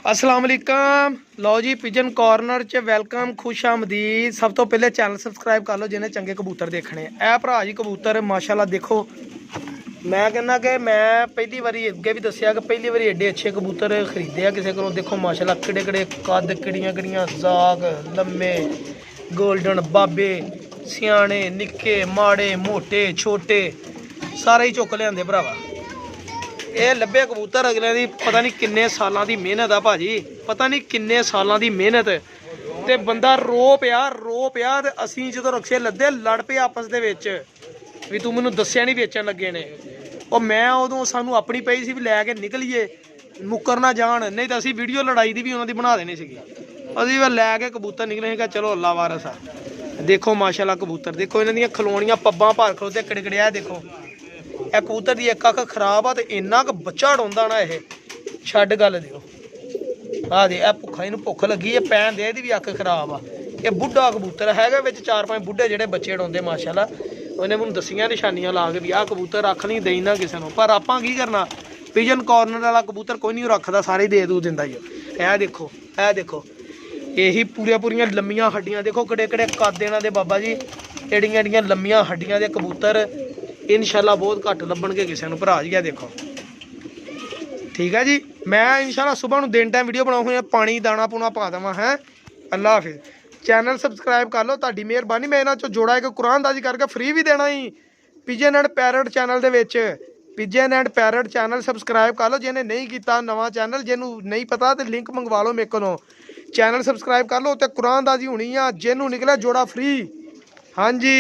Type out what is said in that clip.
अस्सलाम वालेकुम। लो जी pigeon corner च वेलकम, खुश आमदीद। सब तो पहले चैनल सबसक्राइब कर लो जिन्हें चंगे कबूतर देखने। ए भरा जी कबूतर माशाल्लाह देखो, मैं कहना कि मैं पहली बारी अगे भी दसिया कि पहली बारी एडे अच्छे कबूतर खरीदे किसी को। देखो माशाल्लाह किड़े किड़े कद, किड़ियां किड़ियां जाग, लम्मे गोल्डन बाबे, सियाने निक्के माड़े मोटे छोटे सारे ही चुक लिया भरावा। ਇਹ ਲੱਭੇ ਕਬੂਤਰ ਅਗਲੇ ਦੀ ਪਤਾ ਨਹੀਂ ਕਿੰਨੇ ਸਾਲਾਂ ਦੀ ਮਿਹਨਤ ਆ ਭਾਜੀ, ਪਤਾ ਨਹੀਂ ਕਿੰਨੇ ਸਾਲਾਂ ਦੀ ਮਿਹਨਤ ਤੇ ਬੰਦਾ ਰੋ ਪਿਆ ਤੇ ਅਸੀਂ ਜਦੋਂ ਰਕਸ਼ੇ ਲੱਦੇ ਲੜ ਪਏ ਆਪਸ ਦੇ ਵਿੱਚ ਵੀ ਤੂੰ ਮੈਨੂੰ ਦੱਸਿਆ ਨਹੀਂ ਵੇਚਣ ਲੱਗੇ ਨੇ। ਉਹ ਮੈਂ ਉਦੋਂ ਸਾਨੂੰ ਆਪਣੀ ਪਈ ਸੀ ਵੀ ਲੈ ਕੇ ਨਿਕਲੀਏ, ਮੁੱਕਰ ਨਾ ਜਾਣ, ਨਹੀਂ ਤਾਂ ਅਸੀਂ ਵੀਡੀਓ ਲੜਾਈ ਦੀ ਵੀ ਉਹਨਾਂ ਦੀ ਬਣਾ ਦੇਣੀ ਸੀਗੀ। ਅਸੀਂ ਵੀ ਲੈ ਕੇ ਕਬੂਤਰ ਨਿਕਲੇ ਸੀਗਾ। ਚਲੋ ਅੱਲਾ ਵਾਰਸ ਆ। ਦੇਖੋ ਮਾਸ਼ਾਅੱਲਾ ਕਬੂਤਰ ਦੇਖੋ, ਇਹਨਾਂ ਦੀਆਂ ਖਲੋਣੀਆਂ ਪੱਬਾਂ ਭਰ ਖਲੋਤੇ ਕਿੜਕਿੜਿਆ। ਦੇਖੋ ਇਹ ਕਬੂਤਰ ਦੀ ਇੱਕ ਅੱਖ ਖਰਾਬ ਆ ਤੇ ਇੰਨਾ ਕੁ ਬੱਚਾ ਉਡਾਉਂਦਾ ਨਾ ਇਹ ਛੱਡ ਗੱਲ ਦਿਓ। ਆ ਦੇ ਇਹ ਭੁੱਖਾ, ਇਹਨੂੰ ਭੁੱਖ ਲੱਗੀ ਇਹ ਪੈਣ ਦੇ, ਇਹਦੀ ਵੀ ਅੱਖ ਖਰਾਬ ਆ। ਇਹ ਬੁੱਢਾ ਕਬੂਤਰ ਹੈਗਾ, ਵਿੱਚ 4-5 ਬੁੱਢੇ ਜਿਹੜੇ ਬੱਚੇ ਉਡਾਉਂਦੇ ਮਾਸ਼ਾਅੱਲਾ। ਉਹਨੇ ਮੈਨੂੰ ਦਸੀਆਂ ਨਿਸ਼ਾਨੀਆਂ ਲਾ ਕੇ ਵੀ ਆਹ ਕਬੂਤਰ ਰੱਖ ਨਹੀਂ ਦੇਈ ਨਾ ਕਿਸੇ ਨੂੰ, ਪਰ ਆਪਾਂ ਕੀ ਕਰਨਾ, ਪਿਜਨ ਕਾਰਨਰ ਵਾਲਾ ਕਬੂਤਰ ਕੋਈ ਨਹੀਂ ਰੱਖਦਾ, ਸਾਰੇ ਦੇ ਦੂ ਦਿੰਦਾ ਹੀ। ਇਹ ਦੇਖੋ ਇਹੀ ਪੂਰੀਆਂ ਲੰਮੀਆਂ ਹੱਡੀਆਂ, ਦੇਖੋ ਕਿਹੜੇ ਕਿਹੜੇ ਕੱਦ ਇਹਨਾਂ ਦੇ ਬਾਬਾ ਜੀ, ਏਡੀਆਂ ਲੰਮੀਆਂ ਹੱਡੀਆਂ ਦੇ ਕਬੂਤਰ इंशाल्लाह बहुत घट लभणगे किसी को भरा जी। देखो ठीक है जी, मैं इंशाल्लाह सुबह दिन टाइम वीडियो बनाऊँ, पानी दाना पूना पा देव है। अल्लाह हाफिज़। चैनल सबसक्राइब कर लो, तुहाडी मेहरबानी। मैं इन्हां चों जोड़ा एक कुरानदाजी करके फ्री भी देना ही पिजन एंड पैरट चैनल दे विच। Pigeon and parrot channel subscribe कर लो जिन्हें नहीं किया, नवा चैनल जिन्हों नहीं पता तो लिंक मंगवा लो मेरे को। चैनल सबसक्राइब कर लो, उत्ते कुरानदाजी होनी आ, जिन्हों निकले जोड़ा फ्री। हाँ जी।